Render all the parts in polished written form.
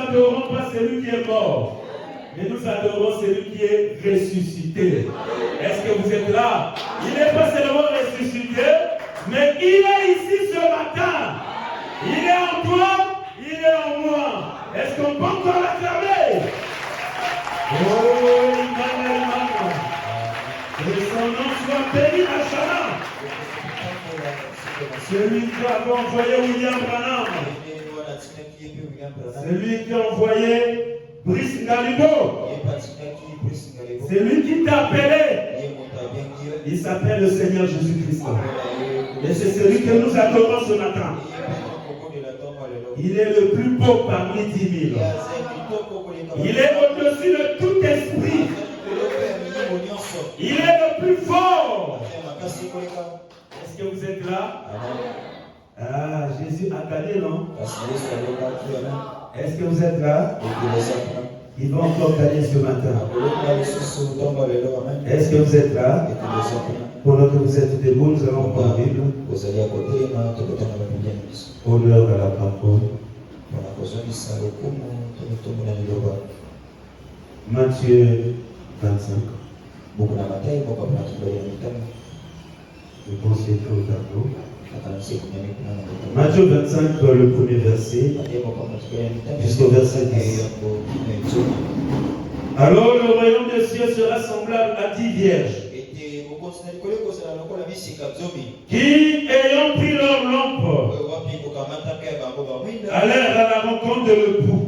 n'adorons pas celui qui est mort, mais nous adorons celui qui est ressuscité. Est-ce que vous êtes là? Il n'est pas seulement ressuscité, mais il est ici ce matin. Il est en toi, il est en moi. Est-ce qu'on peut encore l'acclamer? Oh, Imam. Que son nom soit béni à Shalom. Celui qui a envoyé William Branham. Celui qui a envoyé Brice Ngalibo. C'est lui qui t'a appelé. Il s'appelle le Seigneur Jésus-Christ. Et c'est celui que nous adorons ce matin. Il est le plus beau parmi 10 000. Il est au-dessus de tout esprit. Il est le plus fort. Est-ce que vous êtes là? Ah, Jésus a gagné, non? Est-ce que vous êtes là? Il va encore gagner ce matin. Est-ce que vous êtes là? Pendant que vous êtes debout, nous allons prendre la Bible. Honneur à la parole. Matthieu 25. Le conseiller au tableau. Matthieu 25, le premier verset, jusqu'au verset 10. Alors le royaume des cieux sera semblable à 10 vierges qui, ayant pris leur lampe, allèrent à la rencontre de l'époux.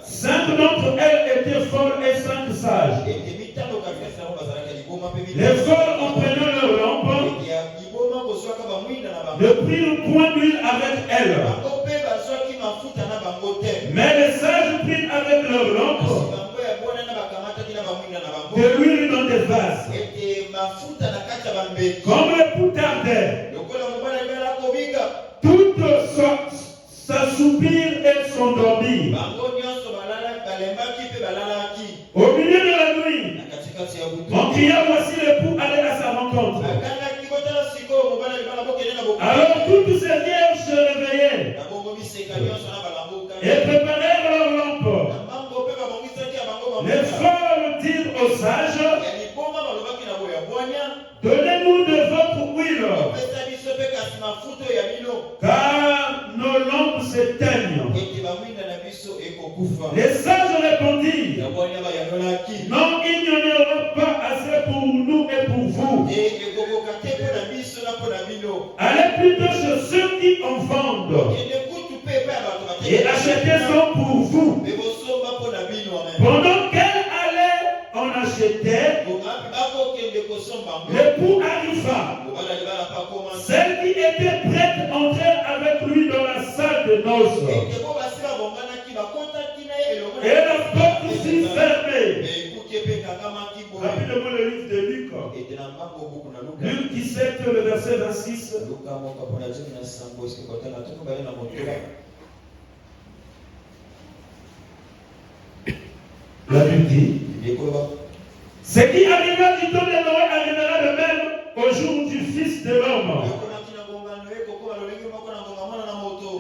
5 d'entre elles étaient folles et 5 sages. Les folles, en prenant leur lampe, ne prirent point d'huile avec elles. Mais les sages prirent avec leur lampe de l'huile dans des vases. Comme l'époux tardait, toutes s'assoupirent et s'endormirent. Au milieu de la nuit, on cria, voici l'époux aller à sa rencontre. Alors toutes ces vierges se réveillaient et préparèrent leur lampe. Les folles dirent aux sages, donnez-nous de votre huile, car nos lampes s'éteignent. Les sages répondirent, non, il n'y en aura pas assez pour nous et pour vous. Allez plutôt chez ceux qui en vendent et achetez-en pour vous. Pendant qu'elle allait en acheter, l'époux arriva. Celles qui étaient prêtes entrèrent avec lui dans la salle de noces. Et la porte fut fermée. Rapidement le livre de Luc. Luc 17, le verset 26. La Bible dit, ce qui arrivera du temps de Noé arrivera de même au jour du Fils de l'homme.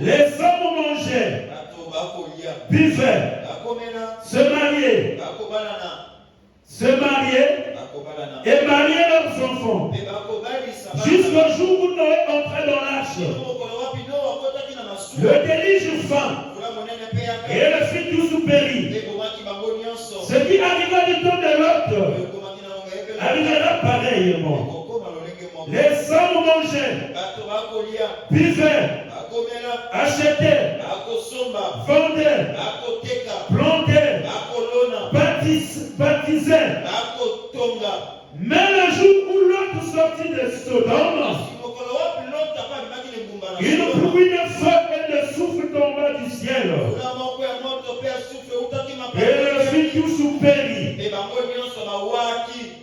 Les hommes mangeaient, buvaient, se mariaient et mariaient leurs enfants jusqu'au jour où Noé entrait dans l'arche. Le déluge vint et le fit tous périr. Ce qui arriva du temps de Lot arrivera pareillement. Les hommes mangeaient, buvaient, achetaient, vendaient, plantaient, baptisaient. Mais le jour où Lot sortit de Sodome, une pluie de feu et de souffle tomba du ciel. Et le fit tous périr.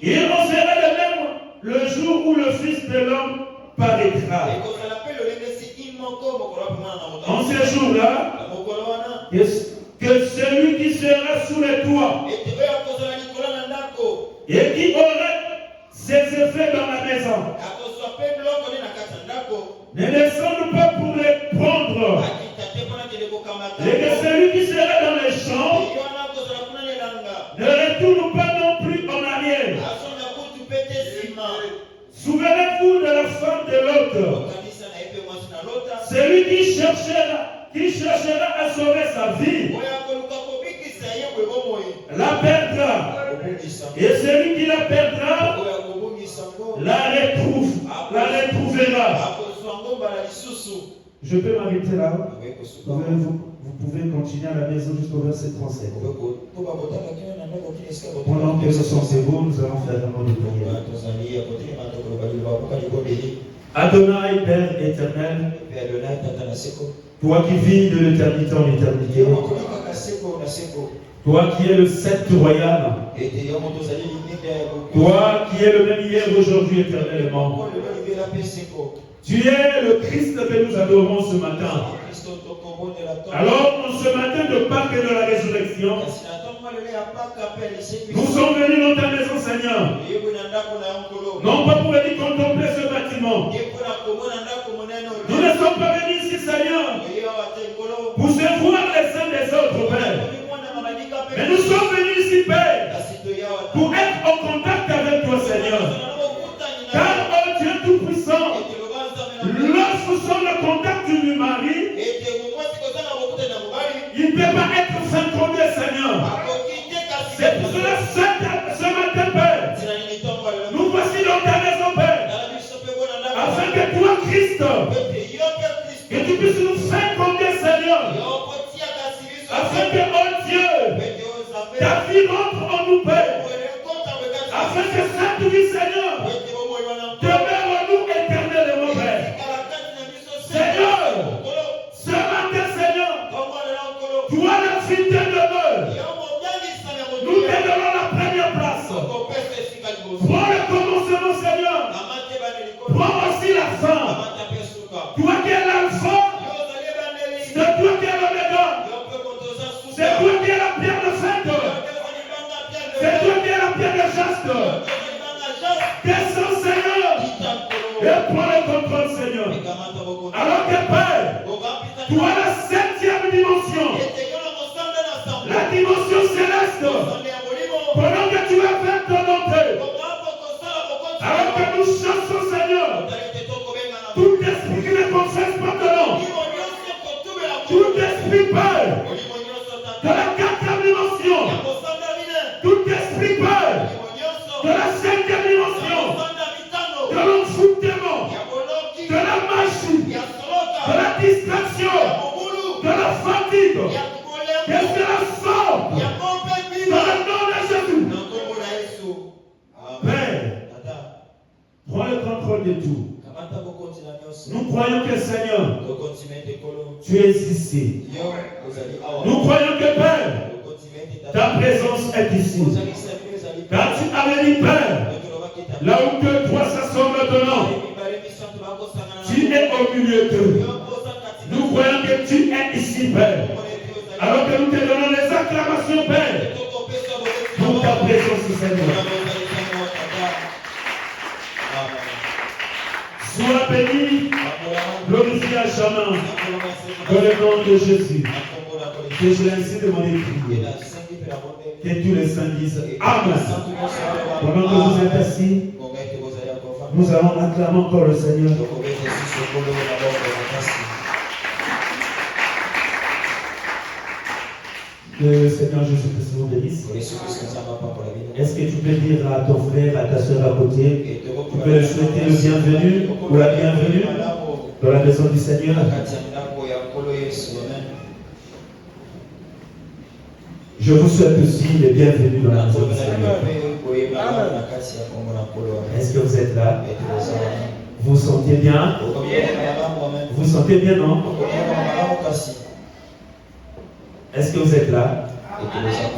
Il en sera de même le jour où le Fils de l'homme paraîtra. En ce jour-là, que celui qui sera sous les toits et qui aura ses effets dans la maison ne descendent pas pour les prendre Et que celui qui sera dans les champs ne retourne pas non plus en arrière. Souvenez-vous de la femme de l'autre. Celui qui cherchera à sauver sa vie la perdra. Et celui qui la perdra la retrouvera. Je peux m'arrêter là. Vous pouvez continuer à la maison jusqu'au verset 37. Pendant que ce sont ces mots, nous allons faire un mot de prière. Adonai, Père éternel, toi qui vis de l'éternité en éternité, toi qui es le sceptre royal, toi qui es le même hier, aujourd'hui, éternellement, tu es le Christ que nous adorons ce matin. Alors, en ce matin de Pâques et de la résurrection, nous sommes venus dans ta maison, Seigneur. Non pas pour venir contempler ce bâtiment. Nous ne sommes pas venus ici, Seigneur, pour se voir les uns des autres, Père. Mais nous sommes venus ici, Père, pour être en contact avec toi, Seigneur. Car, oh Dieu Tout-Puissant, lorsque nous sommes en contact du mari, il ne peut pas être synchronisé, Seigneur. C'est pour cela, ce matin, Père, nous voici dans ta maison, Père, afin que toi, Christ, que tu puisses nous synchronisé, Seigneur, afin que, oh Dieu, ta vie rentre en nous, Père, afin que cette vie, Seigneur, demeure en nous éternellement, Père. Seigneur, ce matin, Seigneur, toi, la vie de demeure, nous te donnons la première place. Prends le commencement, Seigneur. Prends aussi la fin. Toi qui es l'alpha, c'est toi qui es l'oméga. C'est toi qui es la pierre de fête. C'est toi qui es la pierre de chaste. Descends, Seigneur, et prends le contrôle, Seigneur. Alors que Père, toi la 7e dimension, la dimension céleste, pendant que tu vas faire ton entrée, alors que nous chassons, Seigneur, tout esprit qui ne confesse pas ton nom, tout esprit, Père, de la 4e dimension, tout esprit, Père, de la 5e dimension, de l'envoûtement, de la magie, de la distraction, de la fatigue, que cela sorte dans le nom de Jésus. Père, prends le contrôle de tout. Nous croyons que Seigneur, tu es ici. Nous croyons que Père, ta présence est ici. Car tu avais dit, Père, là où deux, trois s'assemblent ton nom, tu es au milieu d'eux. Nous croyons que tu es ici, Père. Alors que nous te donnons les acclamations, Père, pour ta présence, Seigneur. Sois béni, glorifié à jamais, dans le nom de Jésus. Que je l'ai ainsi demandé de prier. Que tous les saints disent Amen. Pendant que vous êtes assis, nous allons acclamer encore le Seigneur. Que le Seigneur Jésus-Christ vous bénisse. Est-ce que tu peux dire à ton frère, à ta soeur à côté, tu peux lui souhaiter le bienvenu ou la bienvenue dans la maison du Seigneur? Je vous souhaite aussi les bienvenus dans la maison du Seigneur. Est-ce que vous êtes là? Vous sentez bien? Vous sentez bien, non? Est-ce que vous êtes là?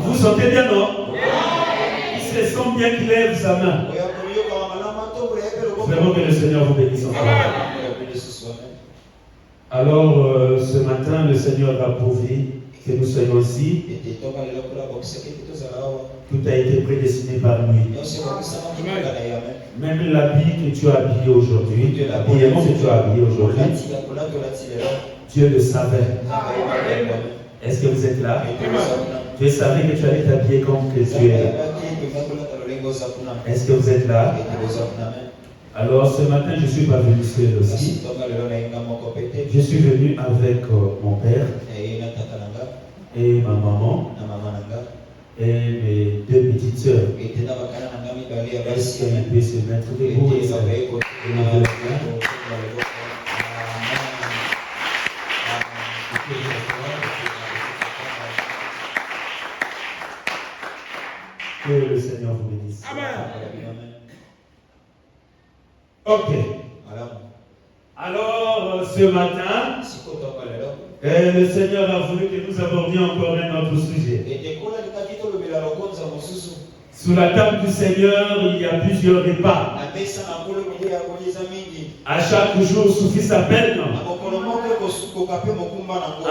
Vous sentez bien, non? Il se sent bien qu'il lève sa main. Vraiment que le Seigneur vous bénisse encore. Alors, ce matin, le Seigneur a pourvu que nous soyons ici. Tout a été prédestiné par lui. Même l'habit que tu as habillé aujourd'hui, l'habillement que tu as habillé aujourd'hui, Dieu le savait. Est-ce que vous êtes là? Dieu savait que tu allais t'habiller comme que tu es. Est-ce que vous êtes là? Alors ce matin, je ne suis pas venu seul aussi. Je suis venu avec mon père et ma maman et mes deux petites sœurs. Est-ce qu'il peut se mettre debout et que le Seigneur vous bénisse. Amen. Ok. Alors, ce matin, le Seigneur a voulu que nous abordions encore un autre sujet. Sous la table du Seigneur, il y a plusieurs repas. À chaque jour suffit sa peine.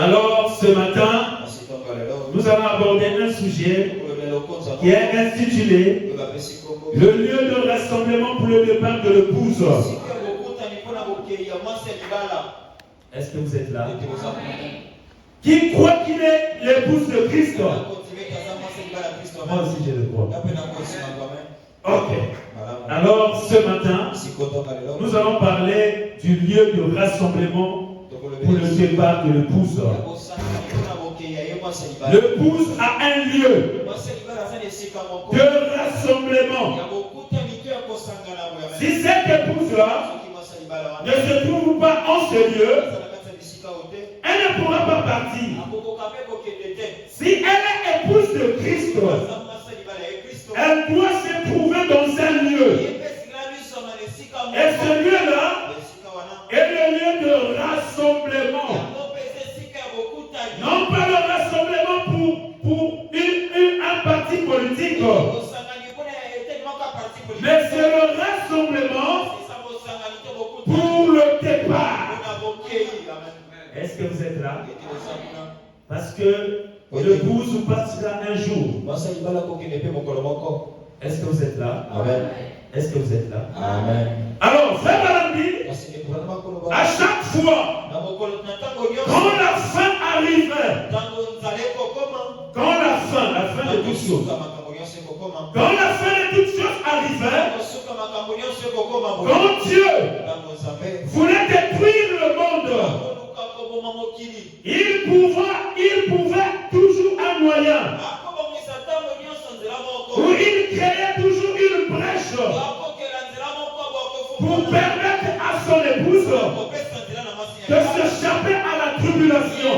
Alors, ce matin, nous allons aborder un sujet qui est intitulé le lieu de rassemblement pour le départ de l'épouse. Est-ce que vous êtes là? Qui croit qu'il est l'épouse de Christ? Moi aussi je le crois. Ok. Alors ce matin, nous allons parler du lieu de rassemblement pour le départ de l'épouse. L'épouse a un lieu de rassemblement. Si cette épouse-là ne se trouve pas en ce lieu, elle ne pourra pas partir. Si elle est épouse de Christ, elle doit se trouver dans un lieu. Et ce lieu-là est le lieu de rassemblement. Non pas le rassemblement pour un parti politique, mais c'est le rassemblement pour le départ. Est-ce que vous êtes là? Parce que l'épouse partira un jour. Est-ce que vous êtes là? Amen. Est-ce que vous êtes là? Amen. Alors, frère Malandi, à chaque fois, quand la fin arrivait, quand la fin de toutes choses, quand la fin de toutes choses arrivait, quand Dieu voulait détruire le monde, il pouvait toujours un moyen où il créait toujours une brèche pour permettre à son épouse de s'échapper à la tribulation.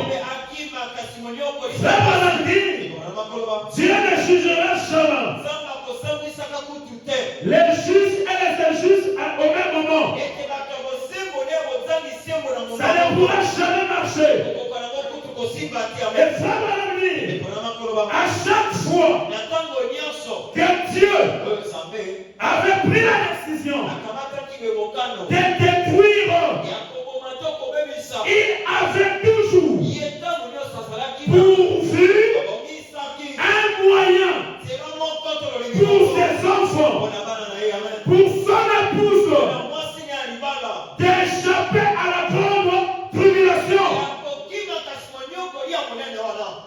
Frère Malandi, Dieu ne jugera jamais les justes et les injustes au même moment. Ça ne pourra jamais marcher. Et frère Malandi, à chaque fois que Dieu avait pris la décision de détruire, il avait toujours pourvu un moyen pour ses enfants, pour son épouse, d'échapper à la grande tribulation.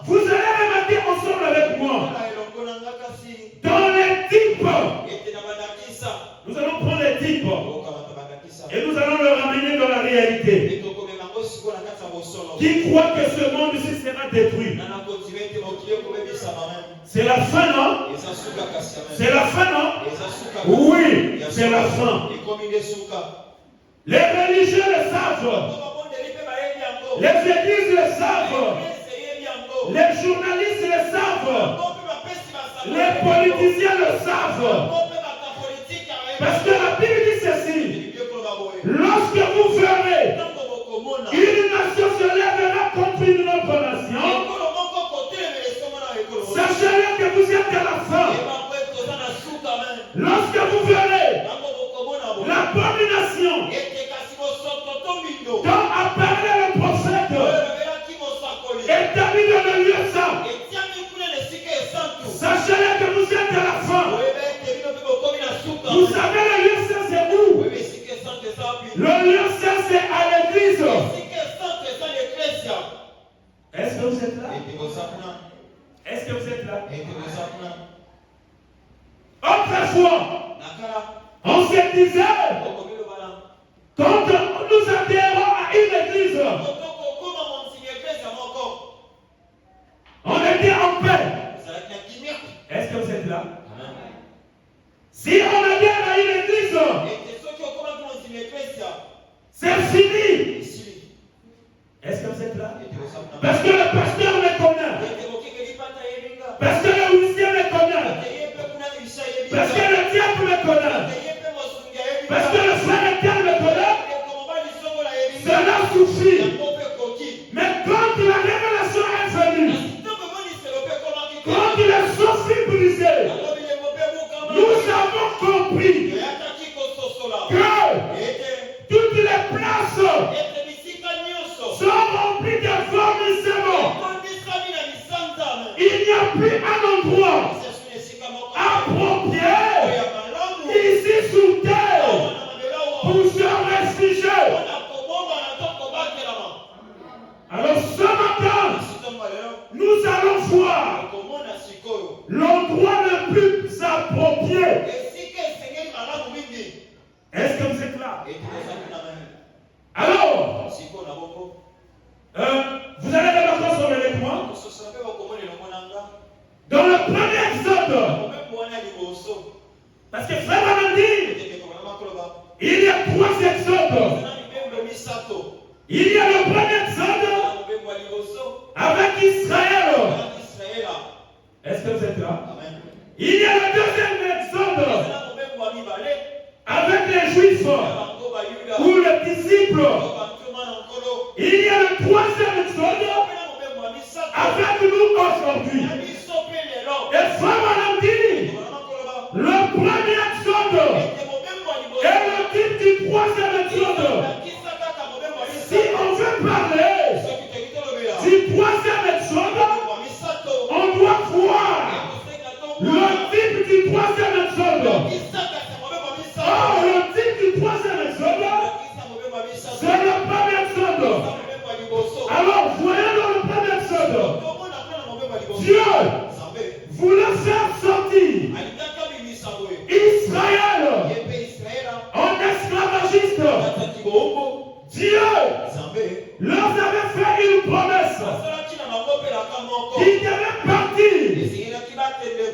Vous allez remarquer ensemble avec moi dans les types. Nous allons prendre les types et nous allons le ramener dans la réalité. Qui croit que ce monde-ci sera détruit? C'est la fin, non? C'est la fin, non? Oui, c'est la fin. Les religieux le savent. Les églises le savent. Les journalistes le savent. Les politiciens le savent. Parce que la Bible dit ceci. Lorsque vous verrez une nation se lèvera contre une autre nation, sachez que vous êtes à la fin. Lorsque vous verrez l'abomination dont a parlé le prophète établi dans le lieu saint, sachez que vous êtes à la fin. Vous savez le lieu saint c'est où? Le lieu saint c'est à l'église. vous êtes là? Est-ce que vous êtes là? Autrefois, on se disait, quand nous adhérons à une église, on était en paix. Est-ce que vous êtes là? Si on adhère à une église, c'est fini. Est-ce que vous êtes là? Parce que le pasteur me connaît. Parce que le huissier me connaît. Parce que le diable me connaît. Parce que le frère éternel me connaît. Cela suffit. Mais quand la révélation est venue, quand les sourcils brisés, nous avons compris que toutes les places sont remplies de vomissements. Il n'y a plus un endroit approprié ici sous terre pour se réfugier. Alors ce matin, nous allons voir l'endroit le plus approprié. Est-ce que vous êtes là? Alors, vous allez d'abord sur l'élément. Dans le premier exode, parce que frère m'a dit, il y a 3 exodes. Il y a le premier exode avec Israël. Est-ce que vous êtes là? Il y a le deuxième exode avec les Juifs ou les disciples. Il y a le troisième exode avec nous aujourd'hui. Et frère m'a dit, le premier exode est le type du troisième exode. Si on veut parler du troisième exode, on doit voir le type du troisième exode. Oh, le type du troisième exode, c'est le premier exode. Alors, voyez dans le premier exode, Dieu voulait faire sortir Israël en esclavagiste. Dieu leur avait fait une promesse qu'ils devaient partir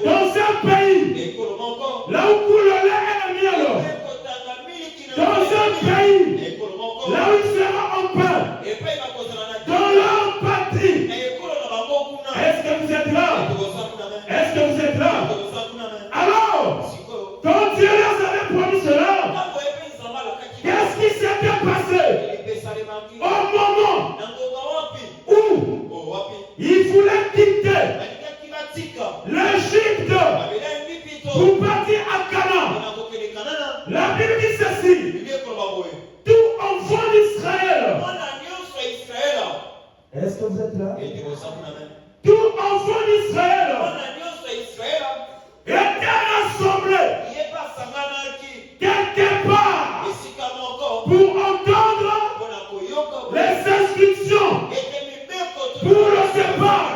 dans un pays là où coule le lait et le miel, dans un pays là où ils seront en paix, dans leur patrie. Est-ce que vous êtes là? Est-ce que vous êtes là? Alors, quand Dieu leur avait promis cela, qu'est-ce qui s'était passé au moment où il voulait quitter l'Égypte pour partir à Canaan? La Bible dit ceci: tout enfant d'Israël. Est-ce que vous êtes là? Tout enfant d'Israël était rassemblé quelque part pour entendre les instructions pour le départ.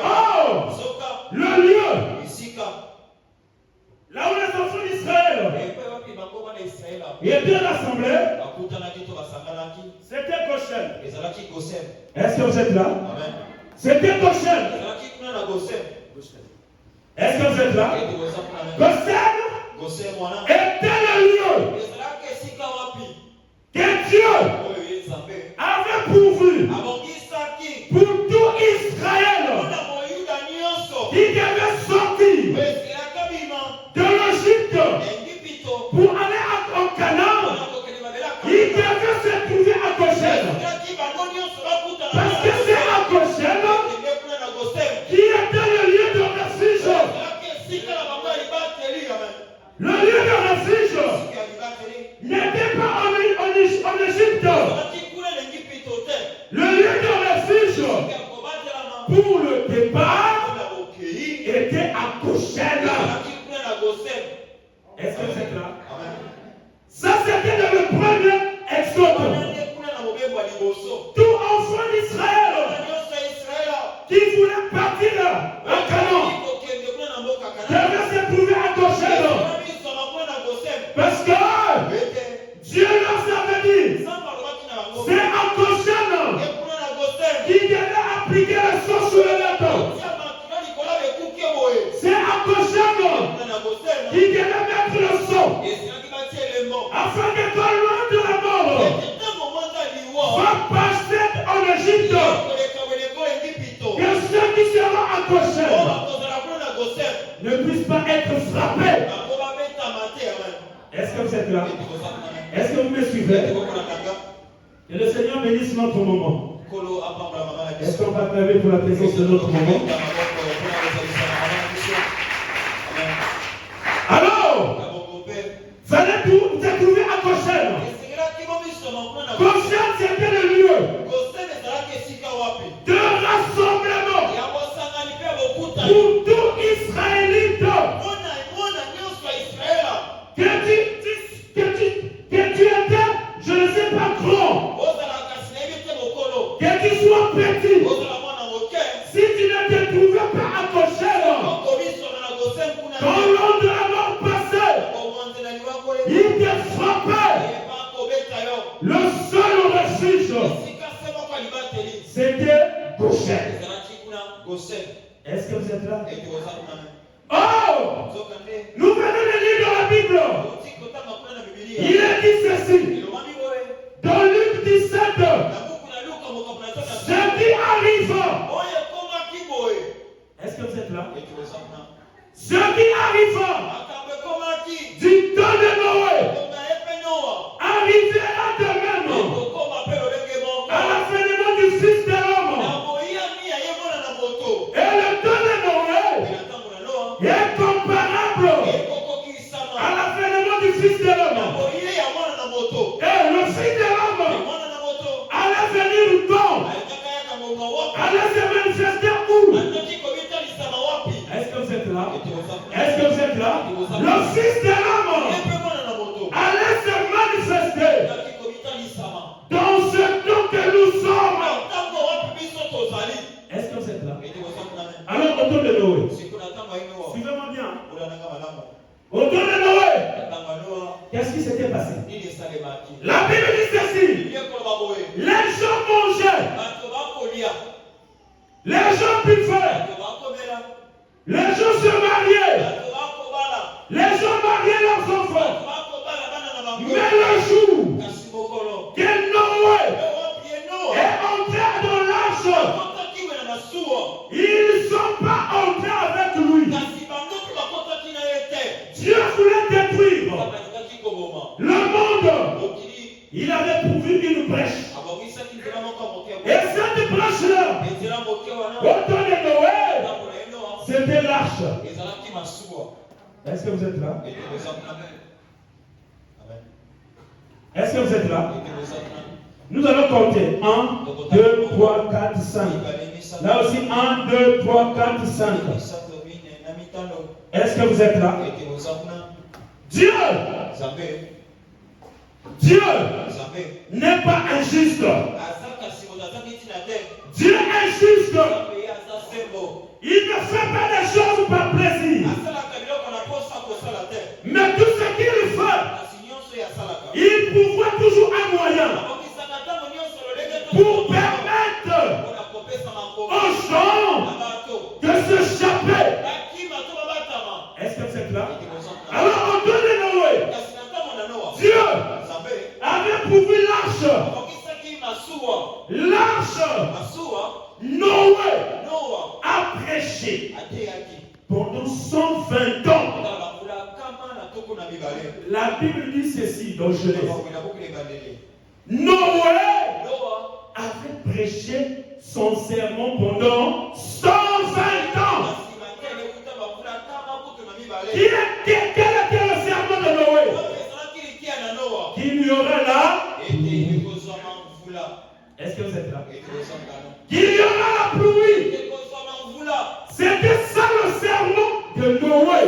Oh, le lieu là où les enfants d'Israël étaient rassemblés, c'était Goshen. Est-ce que vous êtes là? C'était Goshen. Est-ce que vous êtes là? Goshen était le lieu que Dieu avait pourvu pour tout Israël qui devait sortir de l'Égypte pour aller en Canaan. Il devait se trouver à Goshen. Parce que c'est à Goshen qui était le lieu de refuge. Le lieu de refuge n'était pas en Égypte. Le lieu de refuge pour le départ était à Goshen. Est-ce que vous êtes là? Ça, c'était dans le premier exode. Tout enfant d'Israël appliquer la sauce sur le gâteau. C'est Akoshano qui devait mettre le sang afin que toi, loin de la mort, va passer en Égypte. Que ceux qui seront à Goshen ne puissent pas être frappés. Est-ce que vous êtes là? Est-ce que vous me suivez? Que le Seigneur bénisse notre moment. Est-ce qu'on va prier pour la présence de notre moment? Alors, vous allez vous trouver à Goshen. Goshen, c'était le lieu de rassemblement pour tout Israélite. Que tu étais, je ne sais pas, grand. Que tu sois petit. Si tu ne te trouvais pas à Goshen, quand l'homme de la mort passait, il te frappait. Le seul refuge, c'était Goshen. Est-ce que vous êtes là? Oh! Nous venons de lire dans la Bible. Il est dit ceci. Dans Luc 17. Ce qui arrive. Est-ce que vous êtes là? Ce qui arrive du temps de Noé arrivera de même à l'avènement du Fils de l'homme. Et le temps de Noé est comparable à l'avènement du Fils de l'homme. Et le Fils de l'homme allait venir quand? Allait se manifester où? Est-ce que vous êtes là? Est-ce que vous êtes là? Le Fils de l'homme allait se manifester dans ce temps que nous sommes. Est-ce que vous êtes là? Alors, autour de Noé. Suivez-moi bien. Autour de Noé. Qu'est-ce qui s'était passé? La Bible dit ceci. Les gens mangeaient. Les gens buvaient. Les gens se mariaient. Les gens mariaient leurs enfants. Mais le jour que Noé est entré dans l'arche, ils ne sont pas entrés avec lui. Dieu voulait détruire le monde. Il avait pourvu une brèche. Et cette brèche-là, au temps de Noé, c'était l'arche. Est-ce que vous êtes là? Est-ce que vous êtes là? Nous allons compter. 1, 2, 3, 4, 5. Là aussi, 1, 2, 3, 4, 5. Est-ce que vous êtes là? Dieu n'est pas injuste. Dieu est juste. Il ne fait pas des choses par plaisir. Mais tout ce qu'il fait, il pourvoit toujours un moyen pour permettre aux gens de s'échapper. Est-ce que vous êtes là? Alors, au temps de Noé, Dieu avait pourvu l'arche. L'arche, Noé a prêché pendant 120 ans. La Bible dit ceci dans Genèse. Noé avait prêché son sermon pendant 120 ans. Quel était le sermon de Noé? Qu'il y aurait là. Est-ce que vous êtes là? Qu'il y aura la pluie. C'était ça le sermon de Noé.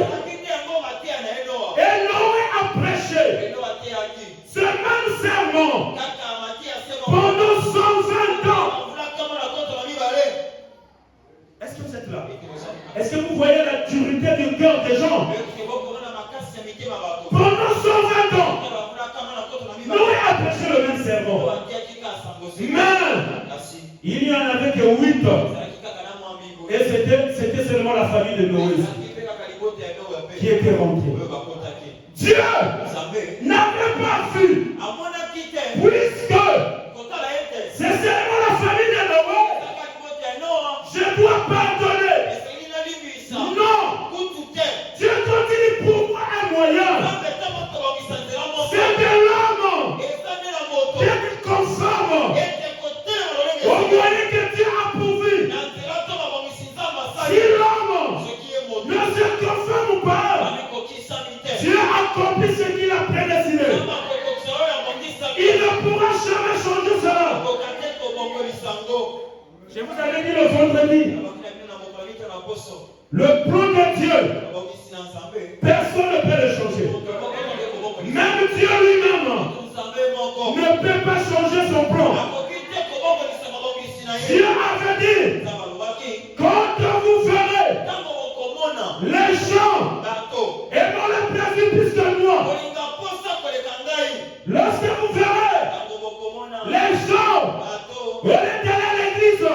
Et Noé a prêché ce même sermon pendant 120 ans. Est-ce que vous êtes là? Est-ce que vous voyez la dureté du cœur des gens? Pendant 120 ans, Noé a prêché le même sermon. Mais il n'y en avait que 8. Et c'était seulement la famille de Noé qui était rentrée. Dieu n'avait pas vu, puisque c'est seulement la famille de Noé, je dois pardonner. Non, Dieu continue pour moi un moyen. C'est de l'homme d'être conforme au moyen que Dieu a pourvu. Si l'homme ne se conforme pas, Dieu accomplit ce qu'il a prédestiné. Il ne pourra jamais changer cela. Je vous avais dit le vendredi, le plan de Dieu, personne ne peut le changer. Même Dieu lui-même ne peut pas changer son plan. Dieu avait dit, quand vous verrez les gens aimant le plaisir plus que moi, lorsque vous verrez les gens au lieu d'aller à l'église,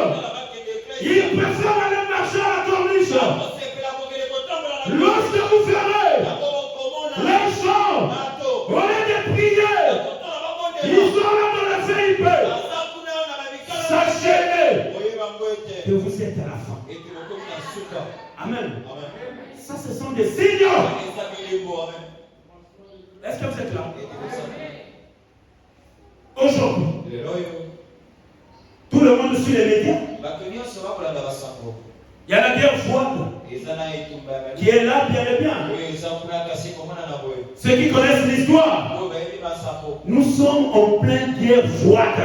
ils préfèrent aller marcher à la corniche. Lorsque vous verrez les gens au lieu de prier, ils sont là dans le VIP. Sachez que vous êtes à la fin. Amen. Ça, ce sont des signes. Est-ce que vous êtes là? Aujourd'hui, tout le monde suit les médias. Il y a la guerre froide qui est là bien et bien. Ceux qui connaissent l'histoire, nous sommes en pleine guerre froide.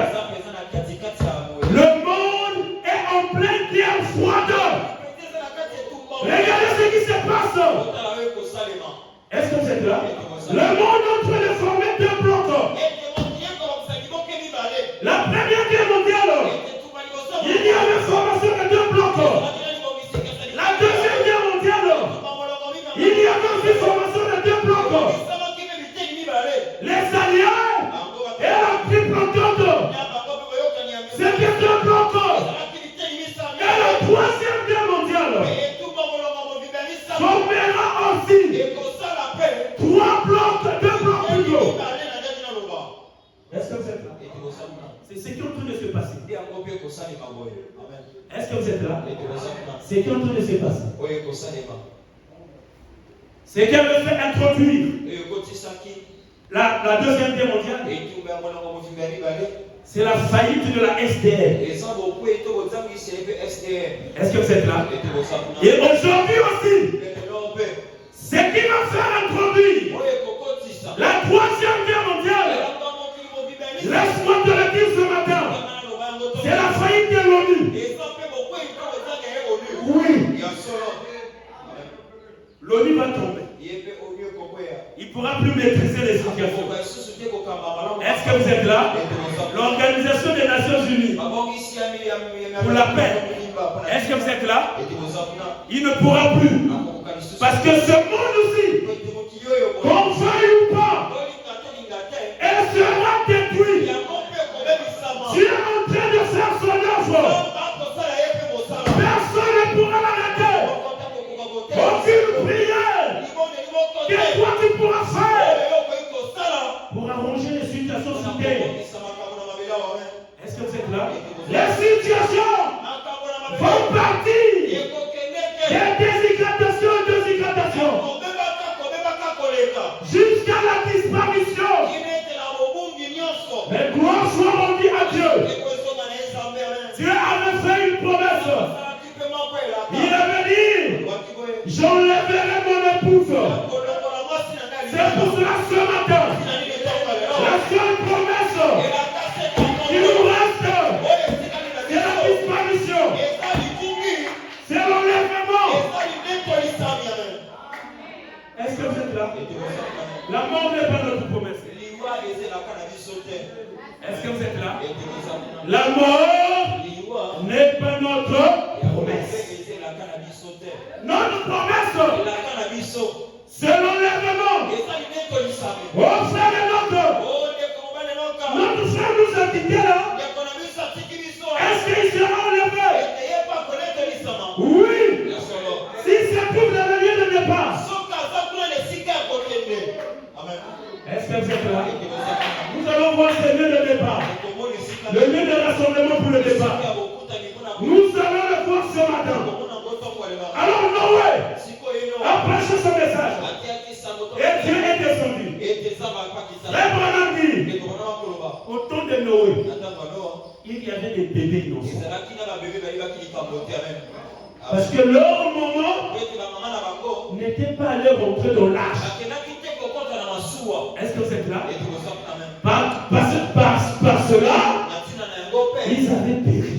Le monde est en pleine guerre froide. Regardez ce qui se passe. Est-ce que vous êtes là? Le monde est en train de former deux blocs. La première guerre mondiale, il y avait formation de deux blocs. La deuxième guerre mondiale, il y avait aussi formation de deux blocs. Les alliés et la triple entente, c'était deux blocs. Et la troisième guerre mondiale formera aussi trois blocs, deux blocs plutôt. Est-ce que vous êtes là? C'est ce qui est en train de se passer. Est-ce que vous êtes là? C'est ce qui est en train de se passer. C'est qu'elle veut faire introduire la deuxième guerre mondiale. C'est la faillite de la SDR. Est-ce que vous êtes là? Et aujourd'hui aussi, ce qui va faire introduire la troisième guerre mondiale, laisse-moi te le dire ce matin, c'est la faillite de l'ONU. Oui. L'ONU va tomber. Il ne pourra plus maîtriser les situations. Est-ce que vous êtes là? L'Organisation des Nations Unies pour la paix. Est-ce que vous êtes là? Il ne pourra plus. Parce que ce monde aussi, qu'on veuille ou pas, elle sera détruite. Dieu est en train de faire son œuvre. Personne ne pourra l'arrêter. Aucune prière que toi tu pourras faire pour arranger les situations sous terre. Est-ce que vous êtes là? Les situations vont partir des déshydratations et déshydratations jusqu'à la disparition. Mais gloire soit rendue à Dieu. Dieu avait fait une promesse. Il avait dit, j'enlèverai mon épouse. C'est pour cela ce matin, la seule promesse qui nous reste, c'est la disparition. C'est l'enlèvement. Est-ce que vous êtes là? La mort n'est pas notre promesse. Est-ce que vous êtes là? La mort n'est pas notre promesse. Notre promesse, c'est l'enlèvement. Oh frère et notre frère nous a quittés là. Est-ce qu'il sera enlevé? Oui. étaient innocents. Parce que leur maman n'était pas allée rentrer dans l'âge. Est-ce que vous êtes là? Par cela, ils avaient péri.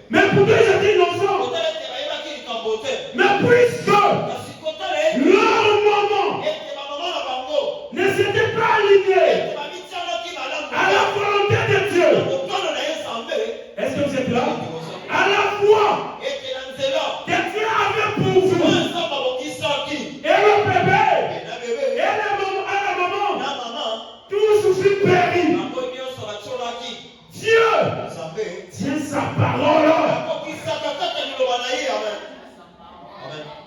Mais pourquoi ils étaient innocents? Mais puisque leur maman ne s'était pas alignée à la volonté de Dieu. Est-ce que vous êtes là? À la foi que Dieu avait pour vous. Et le bébé, et la maman, tous furent péris. Dieu tient sa parole.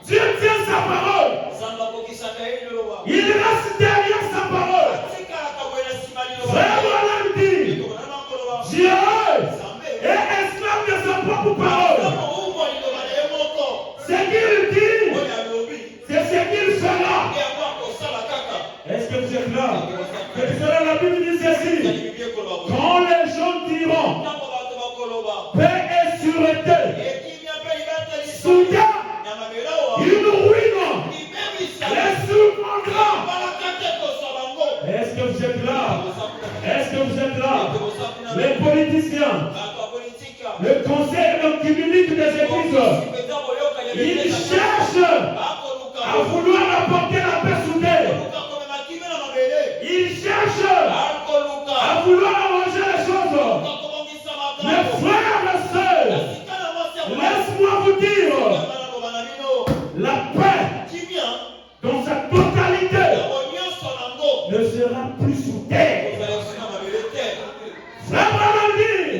Dieu tient sa parole. Il reste derrière sa parole. Frère Branham dit, Dieu est esclave de sa propre parole. Ce qu'il dit, c'est ce qu'il fera. Est-ce que vous êtes là? C'est cela la Bible dit ceci. Quand les gens diront paix et sûreté, soudain, une ruine les surprendra. Est-ce que vous êtes là? Est-ce que vous êtes là? Les politiciens, le conseil œcuménique des églises, ils cherchent à vouloir apporter la paix sous terre. Ils cherchent à vouloir arranger les choses. Mes frères et sœurs, laisse-moi vous dire, la paix dans sa totalité ne sera plus sous terre. Frère Branham dit,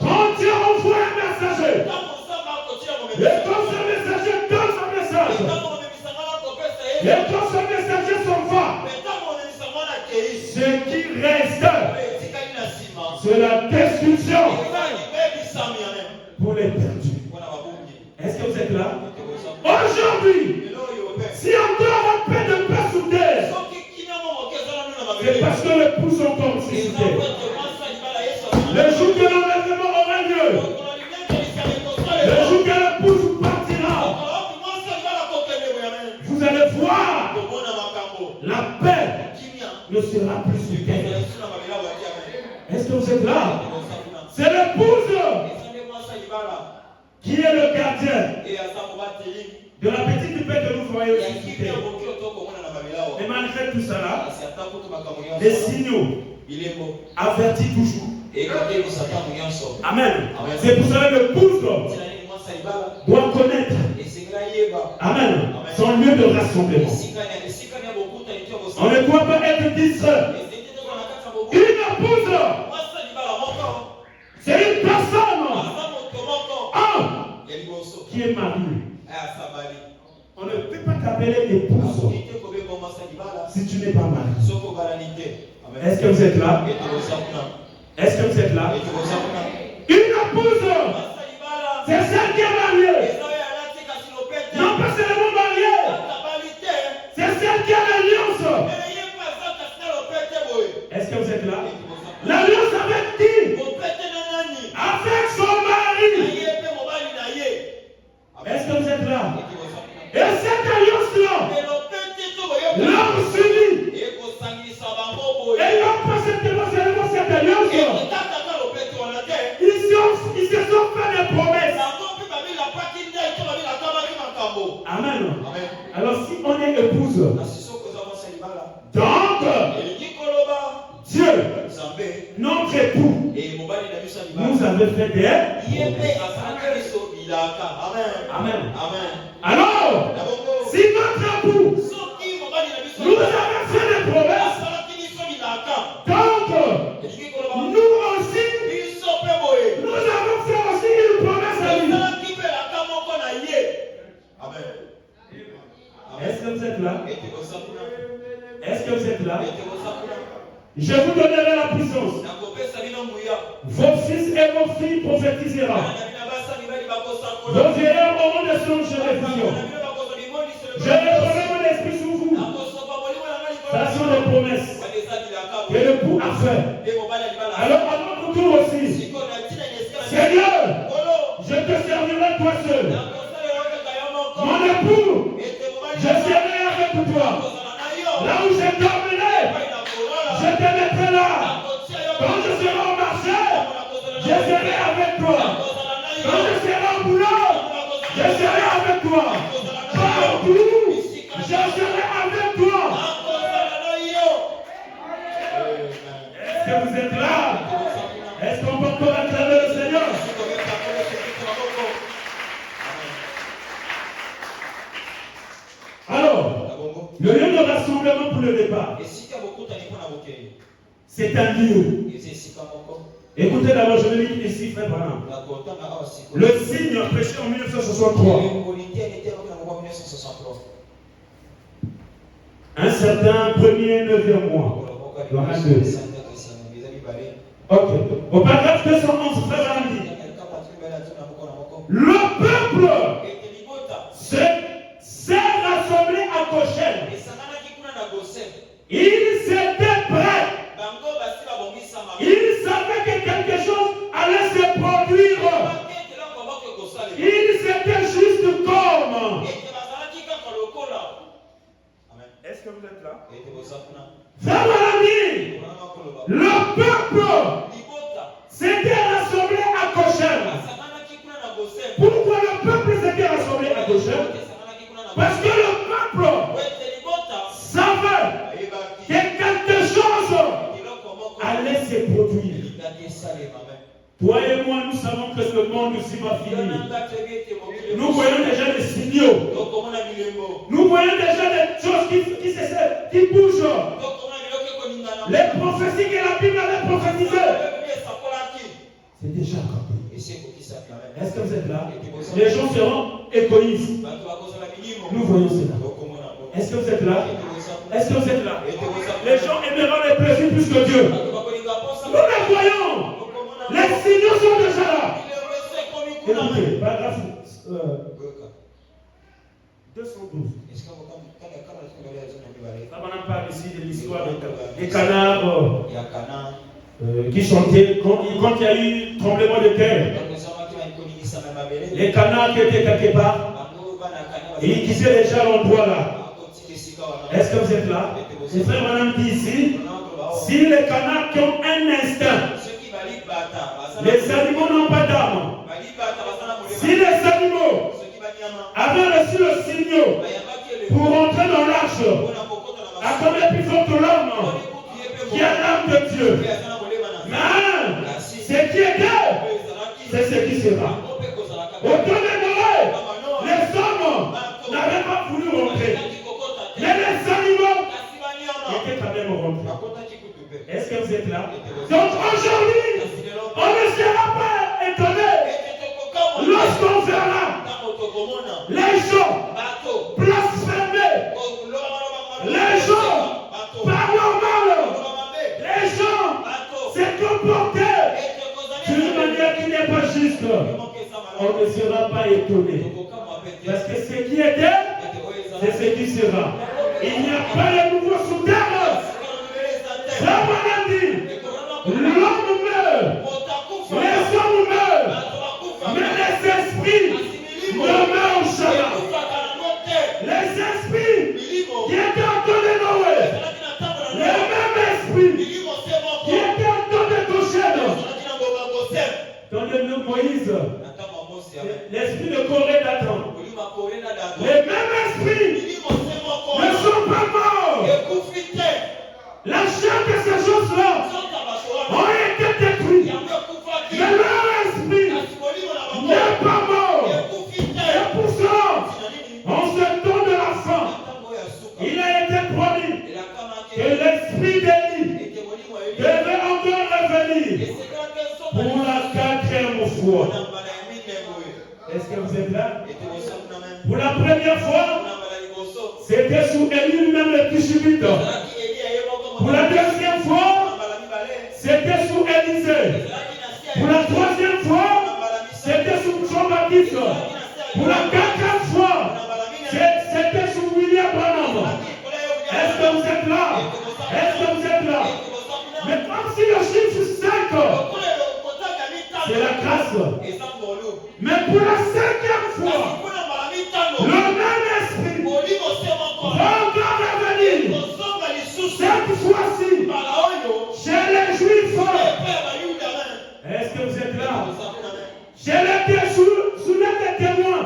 quand Dieu envoie un messager, et quand ce messager donne son message, et quand ce messager s'en va, ce qui reste, c'est la destruction pour les perdus. Est-ce que vous êtes là? Aujourd'hui, si encore un peu de paix sous terre, c'est parce que les pouls sont comme sous terre. Le jour que l'enlèvement aura lieu, le jour que le pouls partira, vous allez voir, la paix ne sera plus sous terre. Est-ce que vous êtes là? C'est l'épouse qui est le gardien de la petite paix que nous voyons sous terre. Et malgré tout cela, les signaux avertis toujours. Amen. C'est pour cela que l'épouse doit connaître, amen, son lieu de rassemblement. On ne doit pas être distrait. Une épouse, c'est une personne qui est mariée. On ne peut pas t'appeler épouse si tu n'es pas marié. Est-ce que vous êtes là? Est-ce que vous êtes là? Une épouse, c'est celle qui est mariée. Non pas seulement mariée, c'est celle qui a l'alliance. Est-ce que vous êtes là? L'alliance avec qui? Avec son mari. Est-ce que vous êtes là? Et cette alliance-là leur suivi. Et non pas seulement cette alliance, ils se sont fait des promesses. Amen. Alors si on est épouse, donc Dieu, notre époux, nous avait fait des... Amen. Alors, si notre époux nous avait fait des promesses, donc nous aussi, nous avons fait aussi une promesse à lui. Est-ce que vous êtes là? Est-ce que vous êtes là? Je vous donnerai la puissance. Vos fils et vos filles prophétiseront. Vos vieillards auront des songes et des visions. Je répandrai mon esprit sur vous. Ça sont des promesses que l'époux a fait. Alors à notre tour aussi, avec toi seul. Mon époux, je serai avec toi. Là où je dormirai, je te mettrai là. Quand je serai au marché, je serai avec toi. Quand je serai au boulot, je serai avec toi. Partout, je serai avec toi. Est-ce que vous êtes là? Est-ce qu'on peut encore acclamer le Seigneur? Alors, le lieu de rassemblement pour le départ, c'est un lieu. Écoutez d'abord, je vais lire ici, frère Branham. Le signe prêché en 1963. Un certain 1er 9e mois. Ok. Au paragraphe 211, frère Branham dit, le peuple s'est rassemblé à Goshen. Il s'était prêt. Il savait que quelque chose allait se produire. Il s'était juste comme. Est-ce que vous êtes là? Frère Malami, le peuple s'était rassemblé à Goshen. Pourquoi le peuple s'était rassemblé à Goshen? Parce que le peuple savait que quelque chose allait se produire. Toi et moi, nous savons que ce monde aussi va finir. Nous voyons déjà des signaux. Nous voyons déjà des choses qui bougent. Les prophéties que la Bible avait prophétisées, c'est déjà accompli. Est-ce que vous êtes là? Les gens seront égoïstes. Nous voyons cela. Est-ce que vous êtes là? Est-ce que vous êtes là? Les gens aimeront les plaisirs plus que Dieu. Nous les voyons. Les signaux sont déjà là. Écoutez, paragraphe 212. On parle ici de l'histoire des canards qui chantaient quand il y a eu tremblement de terre. Les canards qui étaient quelque part, et ils quittaient déjà l'endroit là. Est-ce que vous êtes là? Le frère Madame dit ici, si les canards qui ont un instinct, les animaux n'ont pas d'âme. Si les animaux avaient reçu le signal pour rentrer dans l'arche, à combien plus forte l'homme qui a l'âme de Dieu? Mais ce qui est Dieu, c'est ce qui sera. Au temps de Noé, les hommes n'avaient pas voulu rentrer. Mais les animaux étaient quand même rentrés. Est-ce que vous êtes là? Donc aujourd'hui, on ne sera pas étonné lorsqu'on verra les gens blasphémer, les gens parlant mal, les gens se comporter d'une manière qui n'est pas juste. On ne sera pas étonné. Parce que ce qui était, c'est ce qui sera. Il n'y a pas de nouveau sous terre. Ça m'a dit, l'homme meurt, les hommes meurent, mais les esprits ne meurent jamais. Les esprits qui étaient en temps de Noé, les mêmes esprits qui étaient en temps de Goshen, dans le nom de Moïse, l'esprit de Corée d'Adam, les mêmes esprits ne sont pas morts. La chair de ces choses-là ont été détruites. Mais leur esprit n'est pas mort. Et pour cela, en ce temps de la fin, il a été promis que l'esprit d'Élie devait encore revenir pour la 4e fois. Est-ce que vous êtes là? Pour la première fois, c'était sous Élie lui-même le Tishbite. Pour la deuxième fois, c'était sous Élisée. Pour la troisième fois, c'était sous Jean-Baptiste. Pour la 4e fois, c'était sous William Branham. Est-ce que vous êtes là? Est-ce que vous êtes là? Mais comme si le chiffre 5, c'est la grâce. Mais pour la 5e fois, le même esprit va encore revenir. Cette fois-ci, chez les Juifs. Est-ce que vous êtes là? Chez les témoins.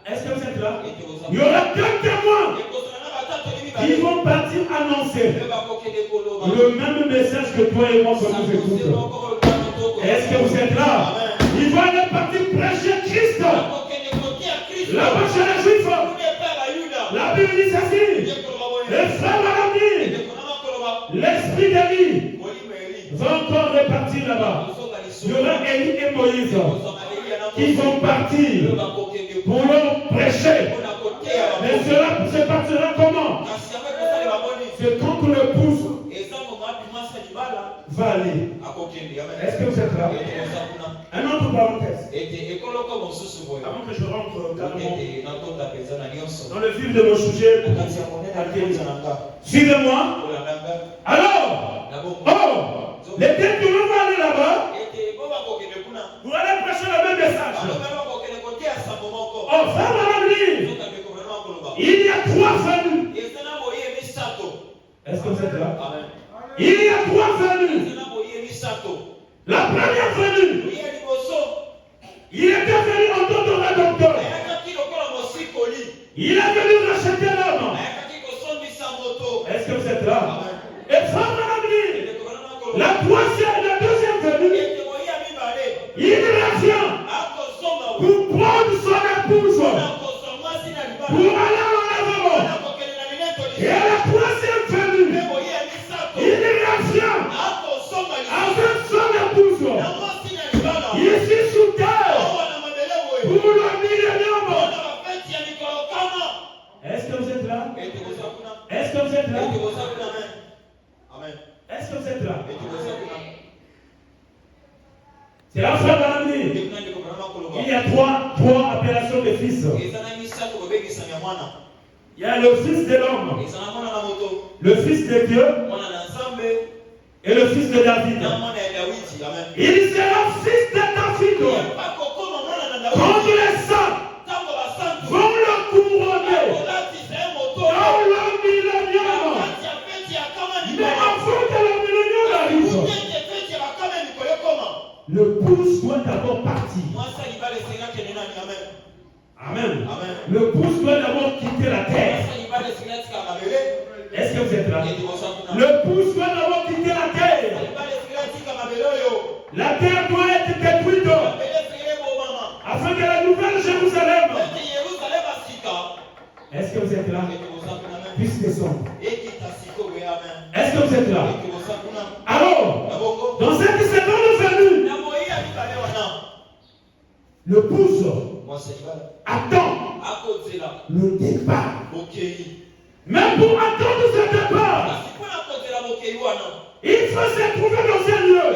Est-ce que vous êtes là? Il y aura 2 témoins qui vont partir annoncer le même message que toi et moi que nous écoutons. Est-ce que vous êtes là? Ils vont aller partir prêcher Christ. Là-bas chez les Juifs. La Bible dit ceci. Les frères Malami, l'esprit d'Élie va encore repartir là-bas. Il y aura Élie et Moïse qui vont partir pour leur prêcher. Mais cela se partira comment? C'est quand le pouce va aller. Est-ce que vous êtes là? Un autre parenthèse. Avant que je rentre carrément dans le vif de mon sujet, suivez-moi. Alors, les têtes vont aller là-bas pour aller prêcher le même message. Oh, frère Malami, il y a 3 venus. Est-ce que vous êtes là? Il y a 3 venus. La première venue, il était venu en tant que rédempteur. Il est venu racheter l'homme. Est-ce que vous êtes là? Et frère Malami, la 2e venue, il revient pour prendre son épouse, pour aller à l'enlèvement. Et à la 3e venue, il revient avec son épouse, ici sous terre, pour le millénium. Est-ce que vous êtes là? Est-ce que vous êtes là? Est-ce que vous êtes là? C'est la frère Malami. Il y a 3 appellations de fils. Il y a le fils de l'homme, le fils de Dieu et le fils de David. Il sera fils de David. Quand les saints vont le couronner dans le millénium. Mais avant que le millénium arrive, le pouce doit d'abord partir. Amen. Le pouce doit d'abord quitter la terre. Est-ce que vous êtes là? Le pouce doit d'abord quitter la terre. La terre doit être détruite afin que la nouvelle Jérusalem. Est-ce que vous êtes là? Puisse descendre. Est-ce que vous êtes là? Alors, dans cette seconde venue, le pouce attend le départ. Mais pour attendre ce départ, il faut se trouver dans un lieu.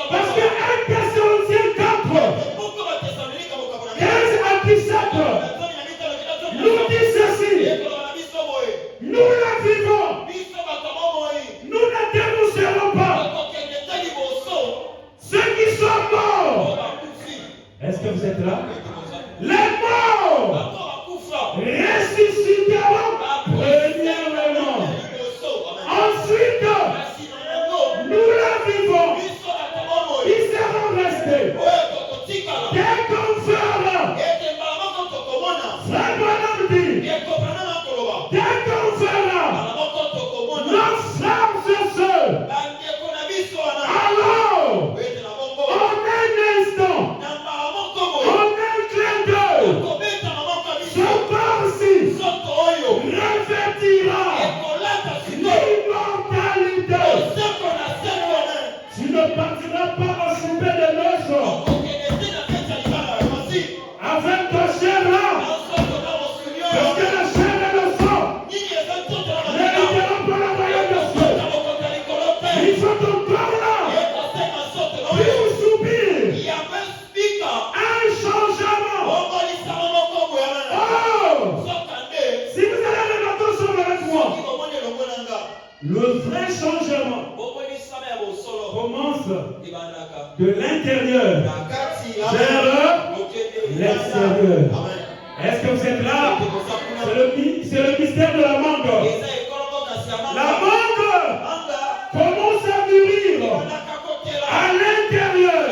Parce que 1 Thessaloniciens 4, 15 à 17, nous dit ceci. Nous la vivons. Nous ne dénoncerons pas ceux qui sont morts. Est-ce que vous êtes là? Les morts ressusciteront premièrement. Ensuite, nous la vivons. Ils seront restés. Dès qu'on fera, frère Branham dit, dès qu'on fera, nos frères et sœurs, alors, en un instant, en un clin d'œil, son corps gère l'extérieur. Est-ce que vous êtes là? C'est le mystère de la mangue. La mangue commence à mûrir à l'intérieur.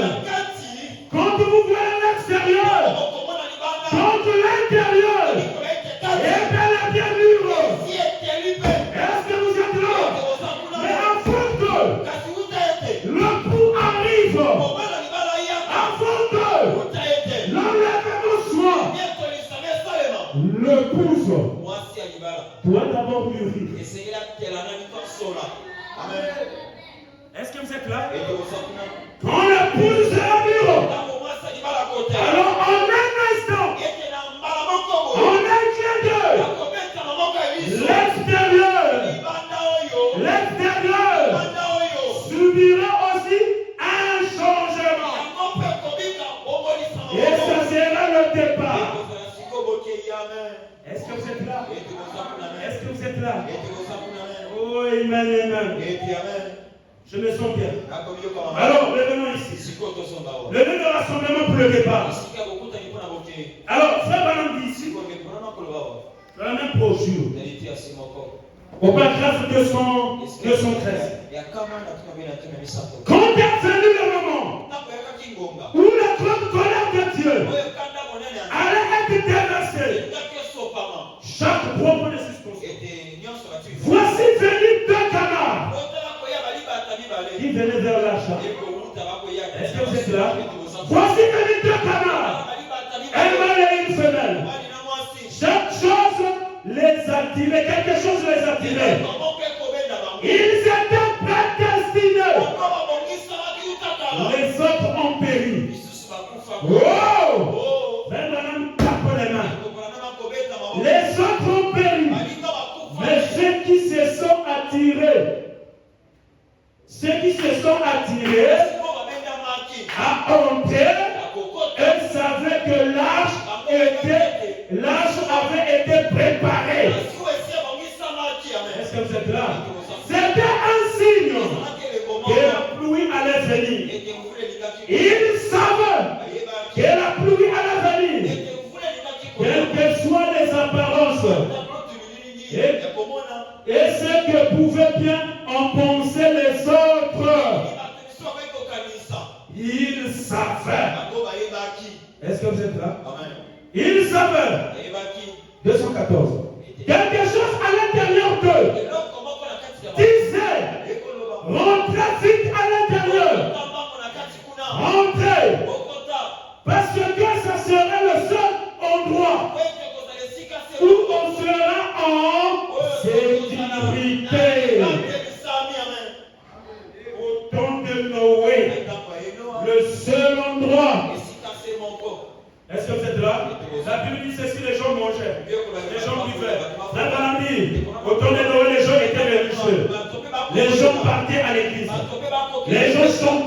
Quand vous voyez l'extérieur, quand l'intérieur est bel et bien mûr. Est-ce que vous êtes là? Mais avant que le coup arrive, avant que l'enlèvement soit, le pouce doit d'abord mûrir. Est-ce que vous êtes là? Quand le pouce sera mûr, alors en un instant, en un clin d'œil, l'extérieur subira aussi un changement. Et ça sera le départ. Est-ce que vous êtes là? Est-ce que vous êtes là? Oh, amen. Je me sens bien. Alors, revenons ici. Le lieu de rassemblement pour le départ. Alors, frère Branham dit ici, dans la même brochure, au paragraphe 213. Quand est venu le moment où la grande colère de Dieu allait être déversée, chaque propos de suspension. Voici venus deux canards qui venaient vers l'achat. Est-ce que vous êtes là? Voici venus deux canards, un mâle et une femelle. Chaque chose les attirait, quelque chose les attirait. Ils étaient prédestinés. Les autres ont péri. Oh! Tape les mains. Les autres ont péri. Mais ceux qui se sont attirés, à honter, eux savaient que l'arche avait été préparée. Est-ce que vous êtes là? C'était un signe que la pluie allait venir. Ils savaient que la pluie allait venir. Quelles que soient les apparences. Et ce que pouvaient bien en penser les autres. Ils savaient. Est-ce que vous êtes là? Ils savaient. 214. Quelque chose à l'intérieur d'eux disait, rentrez vite à l'intérieur. Rentrez. Parce que ça serait le seul endroit où on sera en sécurité. Au temps de Noé, le seul endroit. Est-ce que vous êtes là? La Bible dit ceci, les gens mangeaient, les gens buvaient. La Bible dit, au temps de Noé, les gens étaient religieux. Les gens partaient à l'église. Les gens chantaient.